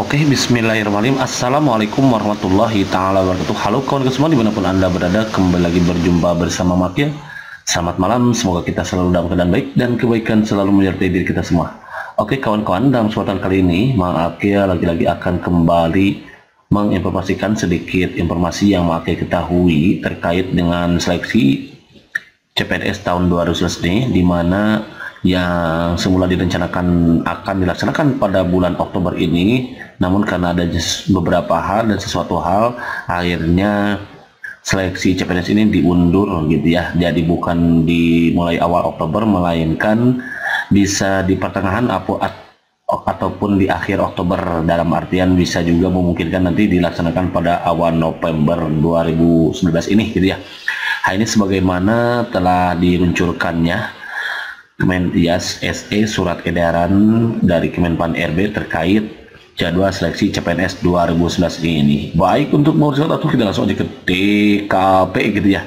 Oke, bismillahirrahmanirrahim. Assalamualaikum warahmatullahi ta'ala wabarakatuh. Halo kawan-kawan semua dimanapun anda berada, kembali lagi berjumpa bersama Makia. Selamat malam, semoga kita selalu dalam keadaan baik dan kebaikan selalu menyertai diri kita semua. Oke kawan-kawan, dalam kesempatan kali ini Makia lagi-lagi akan kembali menginformasikan sedikit informasi yang Makia ketahui terkait dengan seleksi CPNS tahun 2019 ini, di mana yang semula direncanakan akan dilaksanakan pada bulan Oktober ini, namun karena ada beberapa hal dan sesuatu hal, akhirnya seleksi CPNS ini diundur gitu ya. Jadi bukan dimulai awal Oktober, melainkan bisa di pertengahan ataupun di akhir Oktober, dalam artian bisa juga memungkinkan nanti dilaksanakan pada awal November 2019 ini gitu ya. Hal ini sebagaimana telah diluncurkannya Kemendias SE surat edaran dari Kemenpan RB terkait jadwal seleksi CPNS 2019 ini. Baik, untuk mengurus atau kita langsung aja ke TKP gitu ya.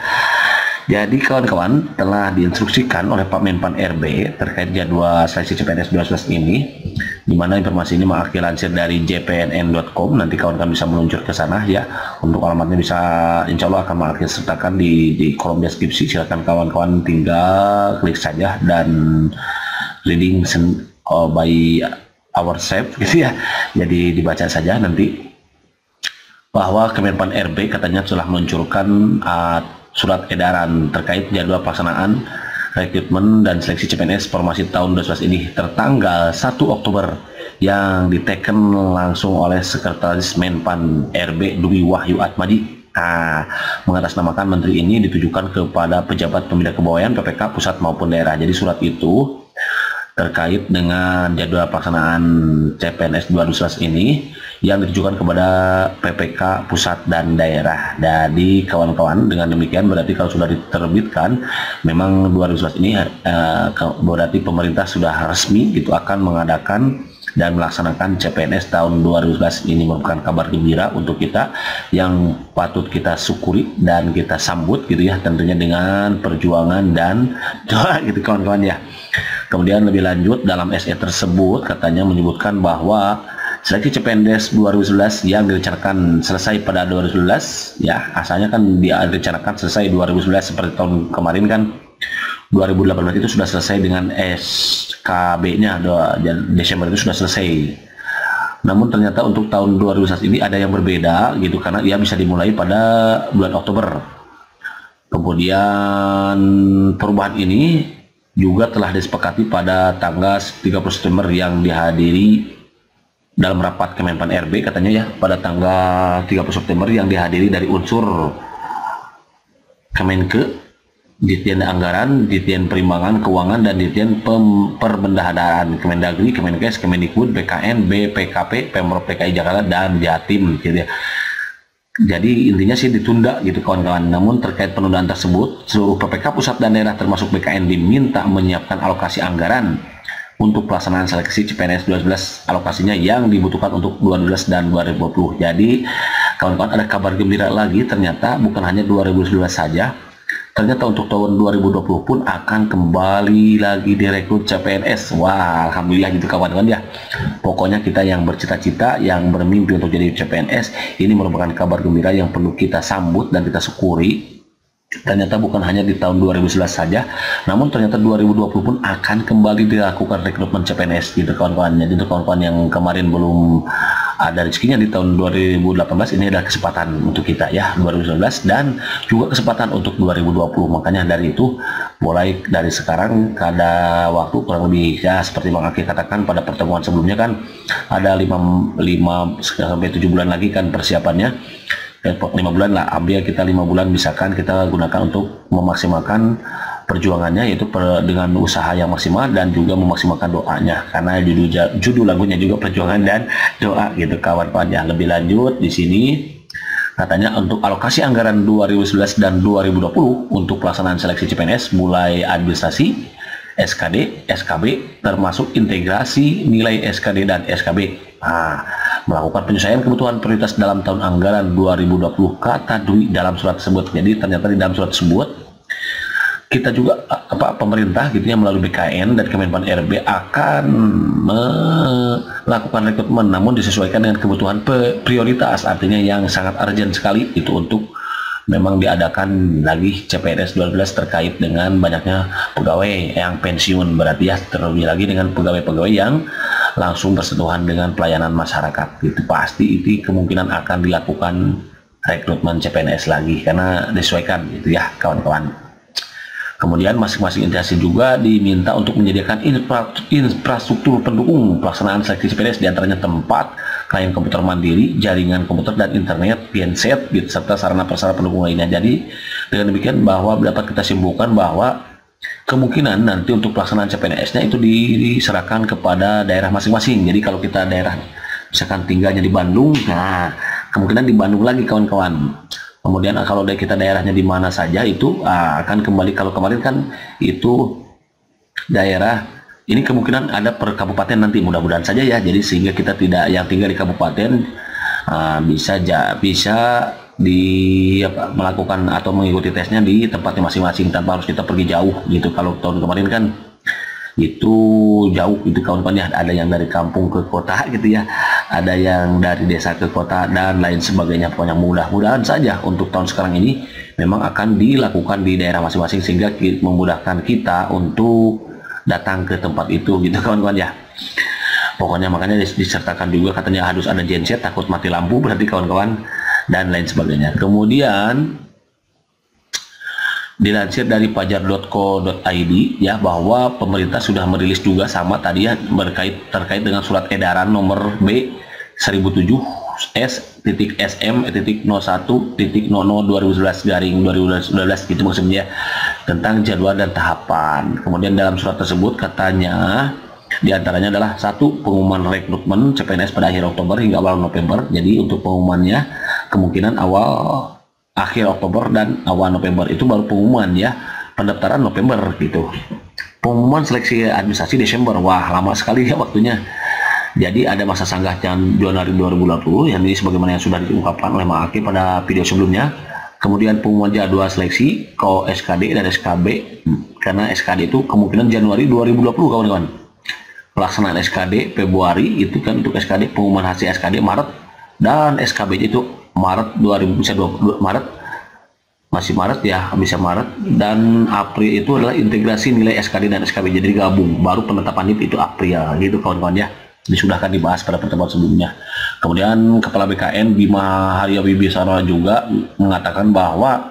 Jadi kawan-kawan, telah diinstruksikan oleh Pak Menpan RB terkait jadwal seleksi CPNS 2019 ini, di mana informasi ini Makia lansir dari jpnn.com. Nanti kawan-kawan bisa meluncur ke sana ya. Untuk alamatnya bisa, insya Allah akan Makia sertakan di kolom deskripsi. Silakan kawan-kawan tinggal klik saja dan reading by ourselves gitu ya. Jadi dibaca saja nanti bahwa Kemenpan RB katanya telah meluncurkan surat edaran terkait jadwal pelaksanaan rekrutmen dan seleksi CPNS formasi tahun 2019 ini tertanggal 1 Oktober yang diteken langsung oleh Sekretaris Menpan RB Dwi Wahyu Atmadi. Mengatasnamakan menteri ini ditujukan kepada pejabat pembina kepegawaian PPK pusat maupun daerah. Jadi surat itu terkait dengan jadwal pelaksanaan CPNS 2019 ini yang ditujukan kepada PPK pusat dan daerah. Jadi kawan-kawan, dengan demikian berarti kalau sudah diterbitkan, memang 2019 ini berarti pemerintah sudah resmi gitu akan mengadakan dan melaksanakan CPNS tahun 2019 ini. Merupakan kabar gembira untuk kita yang patut kita syukuri dan kita sambut gitu ya, tentunya dengan perjuangan dan doa gitu kawan-kawan ya. Kemudian lebih lanjut dalam SE tersebut katanya menyebutkan bahwa seleksi CPNS 2019 yang direncanakan selesai pada 2019 ya, asalnya kan direncanakan selesai 2019 seperti tahun kemarin kan 2018 itu sudah selesai dengan SKB-nya, Desember itu sudah selesai. Namun ternyata untuk tahun 2021 ini ada yang berbeda gitu, karena ia bisa dimulai pada bulan Oktober. Kemudian perubahan ini juga telah disepakati pada tanggal 30 September yang dihadiri dalam rapat Kemenpan RB katanya ya, pada tanggal 30 September yang dihadiri dari unsur Kemenke, Ditjen Anggaran, Ditjen Perimbangan Keuangan, dan Ditjen Perbendaharaan, Kemendagri, Kemenkes, Kemendikbud, BKN, BPKP, Pemprov DKI Jakarta, dan Jatim gitu ya. Jadi intinya sih ditunda gitu kawan-kawan. Namun terkait penundaan tersebut, seluruh PPK pusat dan daerah termasuk BKN diminta menyiapkan alokasi anggaran untuk pelaksanaan seleksi CPNS 2019, alokasinya yang dibutuhkan untuk 2019 dan 2020. Jadi kawan-kawan, ada kabar gembira lagi, ternyata bukan hanya 2019 saja, ternyata untuk tahun 2020 pun akan kembali lagi direkrut CPNS. Wah, alhamdulillah gitu kawan-kawan ya. Pokoknya kita yang bercita-cita, yang bermimpi untuk jadi CPNS, ini merupakan kabar gembira yang perlu kita sambut dan kita syukuri. Ternyata bukan hanya di tahun 2011 saja, namun ternyata 2020 pun akan kembali dilakukan rekrutmen CPNS gitu kawan-kawan. Jadi untuk kawan-kawan yang kemarin belum ada rezekinya di tahun 2018, ini adalah kesempatan untuk kita ya, 2019, dan juga kesempatan untuk 2020. Makanya dari itu, mulai dari sekarang ada waktu kurang lebih ya, seperti Bang Aki katakan pada pertemuan sebelumnya kan, ada 5 sampai 7 bulan lagi kan persiapannya. 5 bulan lah, ambil kita 5 bulan misalkan kita gunakan untuk memaksimalkan perjuangannya, yaitu dengan usaha yang maksimal dan juga memaksimalkan doanya, karena judul lagunya juga perjuangan dan doa gitu kawan-kawan ya. Lebih lanjut di sini katanya untuk alokasi anggaran 2011 dan 2020 untuk pelaksanaan seleksi CPNS mulai administrasi, SKD, SKB, termasuk integrasi nilai SKD dan SKB. Melakukan penyesuaian kebutuhan prioritas dalam tahun anggaran 2020, kata Dwi dalam surat tersebut. Jadi ternyata di dalam surat tersebut kita juga pemerintah gitu ya melalui BKN dan Kemenpan RB akan melakukan rekrutmen, namun disesuaikan dengan kebutuhan prioritas, artinya yang sangat urgent sekali itu untuk memang diadakan lagi CPNS 12 terkait dengan banyaknya pegawai yang pensiun, berarti ya terlebih lagi dengan pegawai-pegawai yang langsung bersentuhan dengan pelayanan masyarakat itu pasti itu kemungkinan akan dilakukan rekrutmen CPNS lagi karena disesuaikan gitu ya kawan-kawan. Kemudian masing-masing instansi juga diminta untuk menyediakan infrastruktur pendukung pelaksanaan seleksi CPNS, diantaranya tempat, klien komputer mandiri, jaringan komputer dan internet, genset, serta sarana prasarana pendukung lainnya. Jadi dengan demikian bahwa dapat kita simpulkan bahwa kemungkinan nanti untuk pelaksanaan CPNS-nya itu diserahkan kepada daerah masing-masing. Jadi kalau kita daerah misalkan tinggalnya di Bandung, nah kemungkinan di Bandung lagi kawan-kawan. Kemudian kalau kita daerahnya di mana saja itu akan kembali, kalau kemarin kan itu daerah ini kemungkinan ada per kabupaten nanti, mudah-mudahan saja ya. Jadi sehingga kita tidak yang tinggal di kabupaten bisa melakukan atau mengikuti tesnya di tempatnya masing-masing tanpa harus kita pergi jauh gitu. Kalau tahun kemarin kan itu jauh itu kawan-kawan ya, ada yang dari kampung ke kota gitu ya, ada yang dari desa ke kota dan lain sebagainya. Pokoknya mudah-mudahan saja untuk tahun sekarang ini memang akan dilakukan di daerah masing-masing sehingga memudahkan kita untuk datang ke tempat itu gitu kawan-kawan ya. Pokoknya makanya disertakan juga katanya harus ada genset, takut mati lampu berarti kawan-kawan, dan lain sebagainya. Kemudian dilansir dari pajar.co.id ya bahwa pemerintah sudah merilis juga sama tadi ya terkait dengan surat edaran nomor B 1007 S.01.00/2011 gitu maksudnya tentang jadwal dan tahapan. Kemudian dalam surat tersebut katanya diantaranya adalah satu, pengumuman rekrutmen CPNS pada akhir Oktober hingga awal November. Jadi untuk pengumumannya kemungkinan akhir Oktober dan awal November, itu baru pengumuman ya, pendaftaran November gitu. Pengumuman seleksi administrasi Desember, wah lama sekali ya waktunya. Jadi ada masa sanggah Januari 2020 yang ini sebagaimana yang sudah diungkapkan oleh Mak Aki pada video sebelumnya. Kemudian pengumuman jadwal seleksi SKD dan SKB, karena SKD itu kemungkinan Januari 2020 kawan-kawan. Pelaksanaan SKD Februari itu kan untuk SKD, pengumuman hasil SKD Maret, dan SKB itu Maret 2020, masih Maret ya, bisa Maret, dan April itu adalah integrasi nilai SKD dan SKB jadi gabung, baru penetapan NIP itu April gitu kawan-kawan ya. Disudahkan dibahas pada pertemuan sebelumnya. Kemudian Kepala BKN Bima Arya Wibisana juga mengatakan bahwa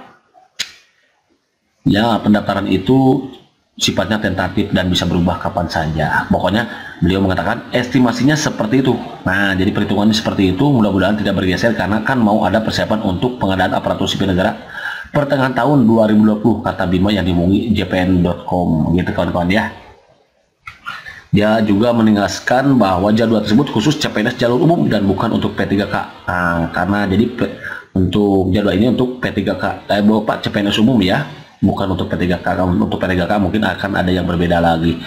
ya pendaftaran itu sifatnya tentatif dan bisa berubah kapan saja. Pokoknya beliau mengatakan estimasinya seperti itu. Nah, jadi perhitungannya seperti itu, mudah-mudahan tidak bergeser karena kan mau ada persiapan untuk pengadaan aparatur sipil negara pertengahan tahun 2020 kata Bima yang dihubungi jpn.com gitu kawan-kawan ya. Dia juga menegaskan bahwa jadwal tersebut khusus CPNS jalur umum dan bukan untuk P3K. Nah, karena jadi untuk jadwal ini untuk P3K, Bapak CPNS umum ya, bukan untuk P3K. Untuk P3K mungkin akan ada yang berbeda lagi.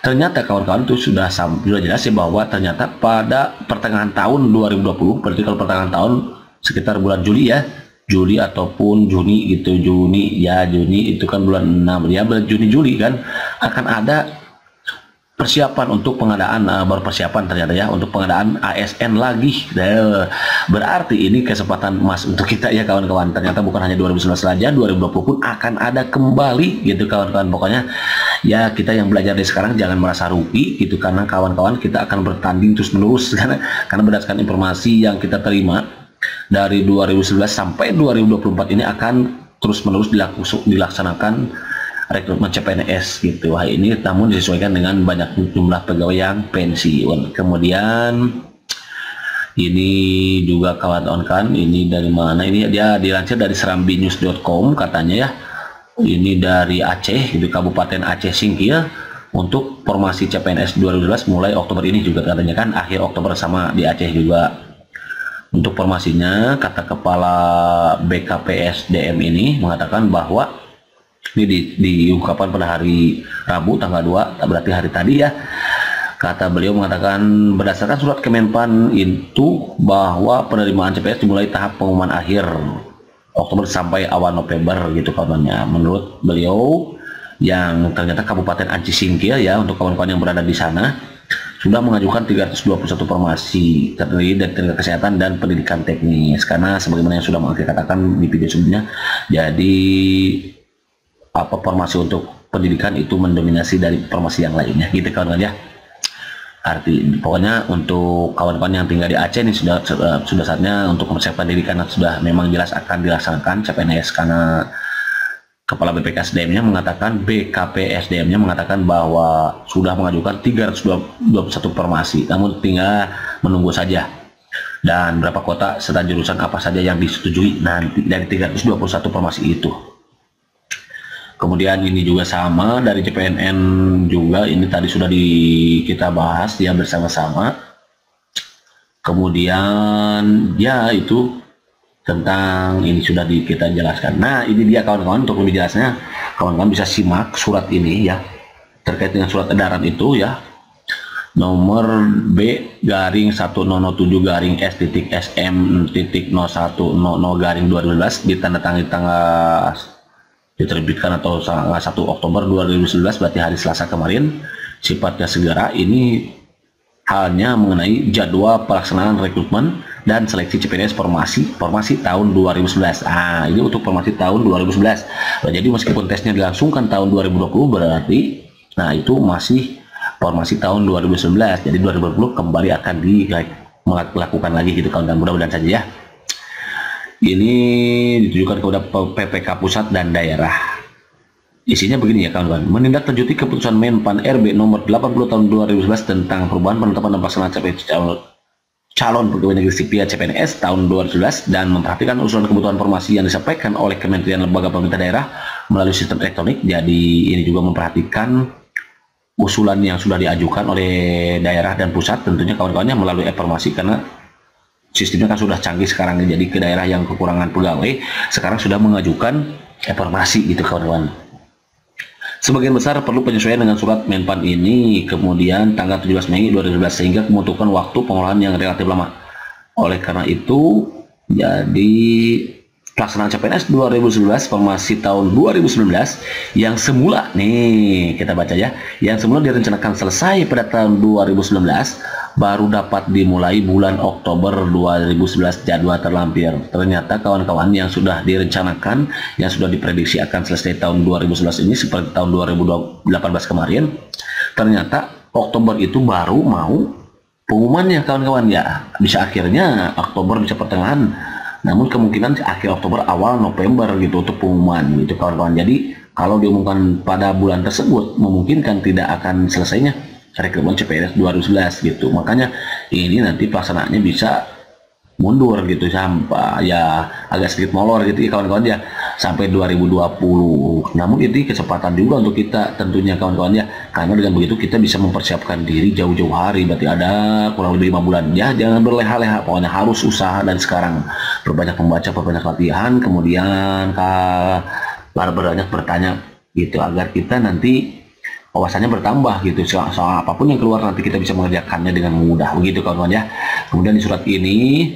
Ternyata kawan-kawan itu sudah jelas ya bahwa ternyata pada pertengahan tahun 2020, berarti kalau pertengahan tahun sekitar bulan Juli ya, Juli ataupun Juni gitu, Juni itu kan bulan 6 ya, bulan Juni kan akan ada persiapan untuk pengadaan, baru persiapan ternyata ya untuk pengadaan ASN lagi. Berarti ini kesempatan emas untuk kita ya kawan-kawan. Ternyata bukan hanya 2019 saja, 2020 pun akan ada kembali gitu kawan-kawan. Pokoknya ya kita yang belajar dari sekarang jangan merasa rugi gitu, karena kawan-kawan kita akan bertanding terus menerus karena berdasarkan informasi yang kita terima dari 2019 sampai 2024 ini akan terus menerus dilaksanakan rekrutmen CPNS gitu. Wah, ini namun disesuaikan dengan banyak jumlah pegawai yang pensiun. Kemudian ini juga kawan-kawan, ini dari mana? Ini dia dilansir dari serambinews.com katanya ya. Ini dari Aceh, itu Kabupaten Aceh Singkil, untuk formasi CPNS 2012 mulai Oktober ini juga katanya kan, akhir Oktober sama di Aceh juga. Untuk formasinya kata Kepala BKPSDM ini mengatakan bahwa ini diungkapkan pada hari Rabu tanggal 2, berarti hari tadi ya. Kata beliau mengatakan berdasarkan surat Kemenpan itu bahwa penerimaan CPNS dimulai tahap pengumuman akhir Oktober sampai awal November gitu kawannya. Menurut beliau yang ternyata Kabupaten Aceh Singkil ya, untuk kawan-kawan yang berada di sana sudah mengajukan 321 formasi terdiri dari tenaga kesehatan dan pendidikan teknis, karena sebagaimana yang sudah Mak katakan di video sebelumnya, jadi formasi untuk pendidikan itu mendominasi dari formasi yang lainnya gitu kawan-kawan ya. Pokoknya untuk kawan-kawan yang tinggal di Aceh ini sudah saatnya untuk mempersiapkan diri, karena sudah memang jelas akan dilaksanakan CPNS, karena Kepala BPK-SDM-nya mengatakan, BKP-SDM-nya mengatakan bahwa sudah mengajukan 321 formasi, namun tinggal menunggu saja. Dan berapa kota serta jurusan apa saja yang disetujui nanti dari 321 formasi itu. Kemudian ini juga sama dari CPNN juga, ini tadi sudah kita bahas ya bersama-sama. Kemudian ya itu tentang ini sudah kita jelaskan. Nah ini dia kawan-kawan, untuk lebih jelasnya kawan-kawan bisa simak surat ini ya, terkait dengan surat edaran itu ya, nomor B-S.SM.S.M.0100/2012 ditandatangani tanggal diterbitkan atau tanggal 1 Oktober 2011, berarti hari Selasa kemarin. Sifatnya segera, ini halnya mengenai jadwal pelaksanaan rekrutmen dan seleksi CPNS formasi tahun 2011. Ini untuk formasi tahun 2011. Jadi meskipun tesnya dilangsungkan tahun 2020, berarti itu masih formasi tahun 2011. Jadi 2020 kembali akan dilakukan lagi gitu kawan-kawan, mudah-mudahan saja ya. Ini ditujukan kepada PPK pusat dan daerah. Isinya begini ya kawan-kawan, menindaklanjuti keputusan Menpan RB nomor 80 tahun 2011 tentang perubahan penetapan dan pelaksanaan calon pegawai negeri sipil CPNS tahun 2011 dan memperhatikan usulan kebutuhan formasi yang disampaikan oleh Kementerian Lembaga Pemerintah Daerah melalui sistem elektronik. Jadi ini juga memperhatikan usulan yang sudah diajukan oleh daerah dan pusat, tentunya kawan-kawannya melalui informasi, karena sistemnya kan sudah canggih sekarang. Jadi ke daerah yang kekurangan pegawai sekarang sudah mengajukan informasi gitu kawan-kawan. Sebagian besar perlu penyesuaian dengan surat Menpan ini, kemudian tanggal 17 Mei 2011, sehingga membutuhkan waktu pengolahan yang relatif lama. Oleh karena itu, jadi pelaksanaan CPNS 2011 formasi tahun 2019 yang semula nih kita baca ya, yang semula direncanakan selesai pada tahun 2019 baru dapat dimulai bulan Oktober 2011 jadwal terlampir. Ternyata kawan-kawan yang sudah direncanakan, yang sudah diprediksi akan selesai tahun 2011 ini seperti tahun 2018 kemarin, ternyata Oktober itu baru mau pengumumannya kawan-kawan ya. Bisa akhirnya Oktober, bisa pertengahan, namun kemungkinan akhir Oktober awal November gitu untuk pengumuman gitu kawan-kawan. Jadi kalau diumumkan pada bulan tersebut memungkinkan tidak akan selesainya rekrutmen CPNS 2011 gitu. Makanya ini nanti pelaksanaannya bisa mundur gitu sampai ya agak sedikit molor gitu ya kawan-kawan ya, sampai 2020. Namun ini kesempatan juga untuk kita tentunya kawan-kawan ya, karena dengan begitu kita bisa mempersiapkan diri jauh-jauh hari, berarti ada kurang lebih 5 bulan ya. Jangan berleha-leha, pokoknya harus usaha dan sekarang berbanyak membaca, berbanyak latihan, kemudian banyak bertanya gitu, agar kita nanti wawasannya bertambah gitu soal apapun yang keluar, nanti kita bisa mengerjakannya dengan mudah begitu kawan-kawan ya. Kemudian di surat ini,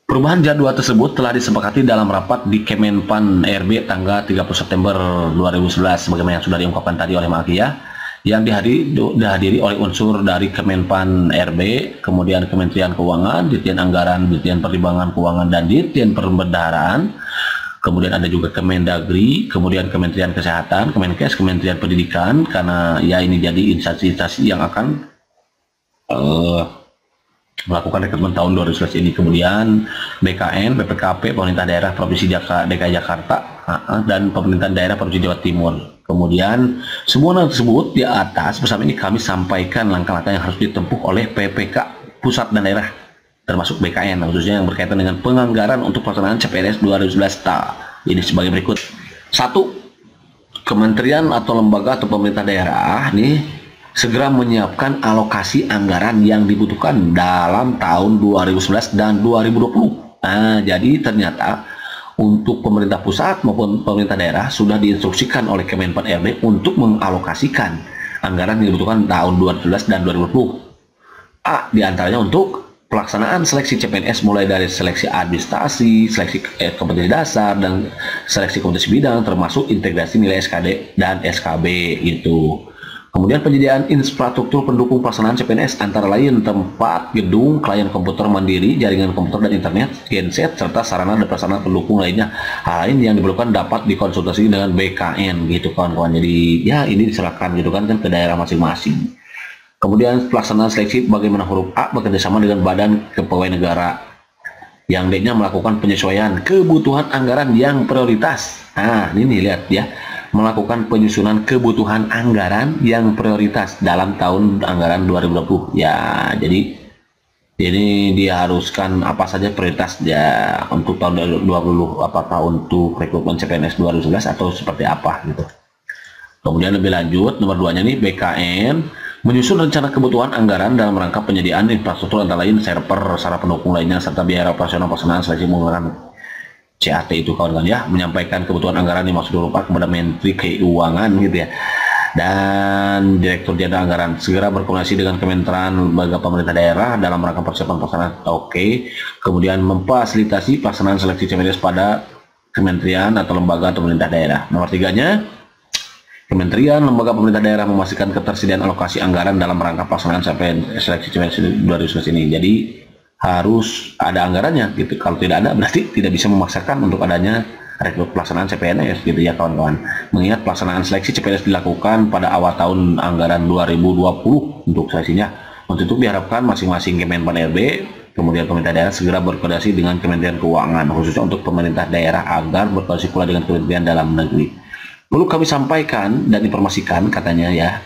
perubahan jadwal tersebut telah disepakati dalam rapat di Kemenpan RB tanggal 30 September 2011 sebagaimana yang sudah diungkapkan tadi oleh Mak ya, yang dihadiri oleh unsur dari Kemenpan RB, kemudian Kementerian Keuangan, Dirjen Anggaran, Dirjen Pertimbangan Keuangan, dan Dirjen Perbendaharaan. Kemudian ada juga Kemendagri, kemudian Kementerian Kesehatan, Kemenkes, Kementerian Pendidikan, karena ya ini jadi instansi-instansi yang akan melakukan rekrutmen tahun 2011 ini. Kemudian BKN, BPKP, Pemerintah Daerah Provinsi DKI Jakarta, dan Pemerintah Daerah Provinsi Jawa Timur. Kemudian semua tersebut di atas bersama ini kami sampaikan langkah-langkah yang harus ditempuh oleh PPK pusat dan daerah, termasuk BKN khususnya yang berkaitan dengan penganggaran untuk pelaksanaan CPNS 2011. Ini sebagai berikut. 1. Kementerian atau lembaga atau pemerintah daerah nih segera menyiapkan alokasi anggaran yang dibutuhkan dalam tahun 2011 dan 2020. Jadi ternyata untuk pemerintah pusat maupun pemerintah daerah sudah diinstruksikan oleh Kemenpan RB untuk mengalokasikan anggaran yang dibutuhkan tahun 2011 dan 2020. Diantaranya untuk pelaksanaan seleksi CPNS mulai dari seleksi administrasi, seleksi kompetensi dasar, dan seleksi kompetensi bidang termasuk integrasi nilai SKD dan SKB gitu. Kemudian penyediaan infrastruktur pendukung pelaksanaan CPNS antara lain tempat, gedung, klien komputer mandiri, jaringan komputer dan internet, genset, serta sarana dan prasarana pendukung lainnya. Hal lain yang diperlukan dapat dikonsultasi dengan BKN gitu kawan-kawan. Jadi ya ini diserahkan gitu kan ke daerah masing-masing. Kemudian pelaksanaan seleksi bagaimana huruf A bekerjasama dengan Badan Kepegawaian Negara. Yang D-nya melakukan penyesuaian kebutuhan anggaran yang prioritas. Nah ini lihat ya. Melakukan penyusunan kebutuhan anggaran yang prioritas dalam tahun anggaran 2020 ya. Jadi ini diharuskan apa saja prioritas ya untuk tahun 2020, apakah untuk rekrutmen CPNS 2011 atau seperti apa gitu. Kemudian lebih lanjut nomor 2 nya nih BKN menyusun rencana kebutuhan anggaran dalam rangka penyediaan infrastruktur antara lain server, sarana pendukung lainnya serta biaya operasional pelaksanaan seleksi menggunakan CAT itu kawan-kawan ya, menyampaikan kebutuhan anggaran yang maksud berupa kepada Menteri Keuangan gitu ya, dan Direktur Jenderal Anggaran segera berkoordinasi dengan Kementerian Lembaga Pemerintah Daerah dalam rangka persiapan pelaksanaan. Oke. Kemudian memfasilitasi pelaksanaan seleksi CPNS pada kementerian atau lembaga atau pemerintah daerah. Nomor 3-nya Kementerian Lembaga Pemerintah Daerah memastikan ketersediaan alokasi anggaran dalam rangka pelaksanaan seleksi CPNS 2011 ini. Jadi harus ada anggarannya gitu. Kalau tidak ada berarti tidak bisa memaksakan untuk adanya rekrut pelaksanaan CPNS gitu ya kawan-kawan. Mengingat pelaksanaan seleksi CPNS dilakukan pada awal tahun anggaran 2020 untuk seleksinya. Untuk itu diharapkan masing-masing Kemenpan RB kemudian pemerintah daerah segera berkoordinasi dengan Kementerian Keuangan khususnya untuk pemerintah daerah agar berkoordinasi pula dengan Kementerian Dalam Negeri. Perlu kami sampaikan dan informasikan katanya ya,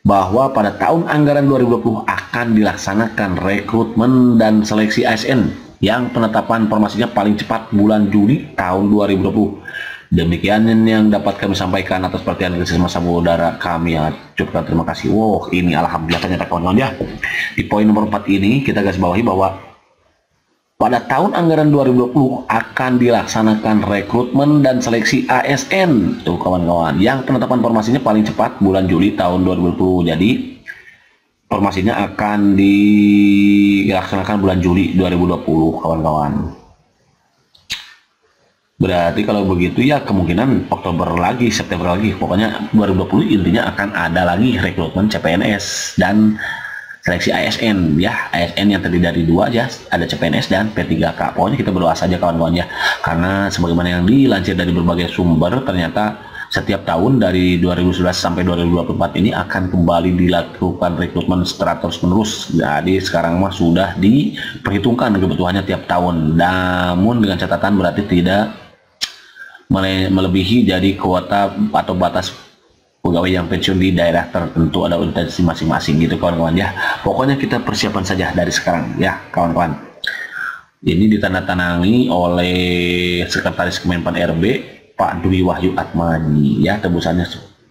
bahwa pada tahun anggaran 2020 akan dilaksanakan rekrutmen dan seleksi ASN yang penetapan formasinya paling cepat bulan Juli tahun 2020. Demikian yang dapat kami sampaikan atas perhatian kerjasama saudara kami ya. Ucapkan terima kasih. Wow, ini alhamdulillah ternyata kawan-kawan ya. Di poin nomor 4 ini kita garis bawahi bahwa pada tahun anggaran 2020 akan dilaksanakan rekrutmen dan seleksi ASN tuh kawan-kawan yang penetapan formasinya paling cepat bulan Juli tahun 2020. Jadi formasinya akan dilaksanakan bulan Juli 2020 kawan-kawan. Berarti kalau begitu ya kemungkinan Oktober lagi, September lagi, pokoknya 2020 intinya akan ada lagi rekrutmen CPNS dan seleksi ASN ya, ASN yang terdiri dari 2 ya, ada CPNS dan P3K. Pokoknya kita berdoa saja kawan-kawan ya, karena sebagaimana yang dilansir dari berbagai sumber, ternyata setiap tahun dari 2011 sampai 2024 ini akan kembali dilakukan rekrutmen secara terus-menerus. Jadi sekarang mah sudah diperhitungkan kebutuhannya tiap tahun, namun dengan catatan berarti tidak melebihi jadi kuota atau batas pegawai yang pensiun di daerah tertentu, ada organisasi masing-masing gitu kawan-kawan ya. Pokoknya kita persiapan saja dari sekarang ya kawan-kawan. Ini ditandatangani oleh Sekretaris Kemenpan RB Pak Dwi Wahyu Atmaji ya, tebusannya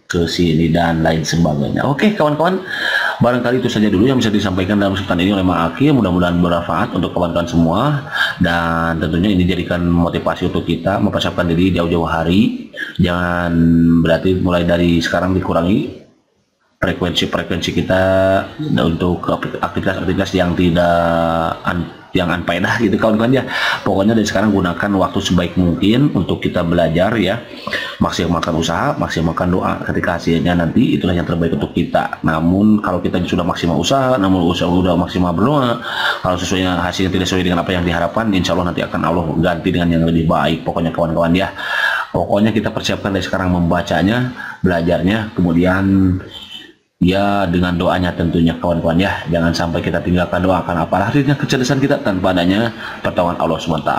ke sini dan lain sebagainya. Oke kawan-kawan, barangkali itu saja dulu yang bisa disampaikan dalam kesempatan ini oleh Mak Aki. Mudah-mudahan bermanfaat untuk kawan-kawan semua, dan tentunya ini jadikan motivasi untuk kita mempersiapkan diri jauh-jauh hari. Jangan berarti mulai dari sekarang dikurangi frekuensi kita untuk aktivitas-aktivitas yang tidak unfaedah gitu kawan-kawan ya. Pokoknya dari sekarang gunakan waktu sebaik mungkin untuk kita belajar ya, maksimalkan usaha, maksimalkan doa, ketika hasilnya nanti itulah yang terbaik untuk kita. Namun kalau kita sudah maksimal usaha, namun usaha sudah maksimal berdoa, kalau sesuai hasilnya tidak sesuai dengan apa yang diharapkan, insya Allah nanti akan Allah ganti dengan yang lebih baik. Pokoknya kawan-kawan ya, pokoknya kita persiapkan dari sekarang membacanya, belajarnya, kemudian ya dengan doanya tentunya kawan-kawan ya. Jangan sampai kita tinggalkan doa, karena apa artinya kecerdasan kita tanpa adanya pertolongan Allah SWT.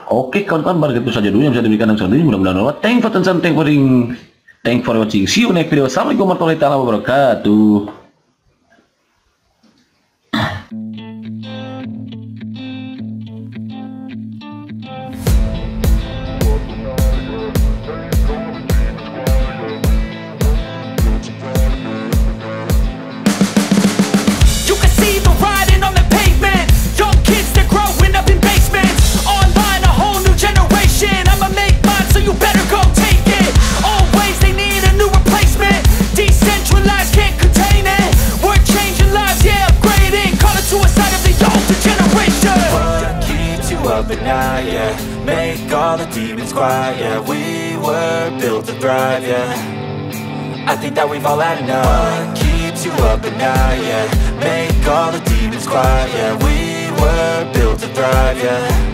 Oke kawan-kawan, barang itu saja dulu yang bisa diberikan dalam ini. Mudah-mudahan Allah. Thank for watching. See you next video. Assalamualaikum warahmatullahi wabarakatuh. Decentralized, can't contain it. night, yeah. Make all the demons quiet, yeah. We were built to thrive, yeah. I think that we've all had enough. What keeps you up at night, yeah. Make all the demons quiet, yeah. We were built to thrive, yeah.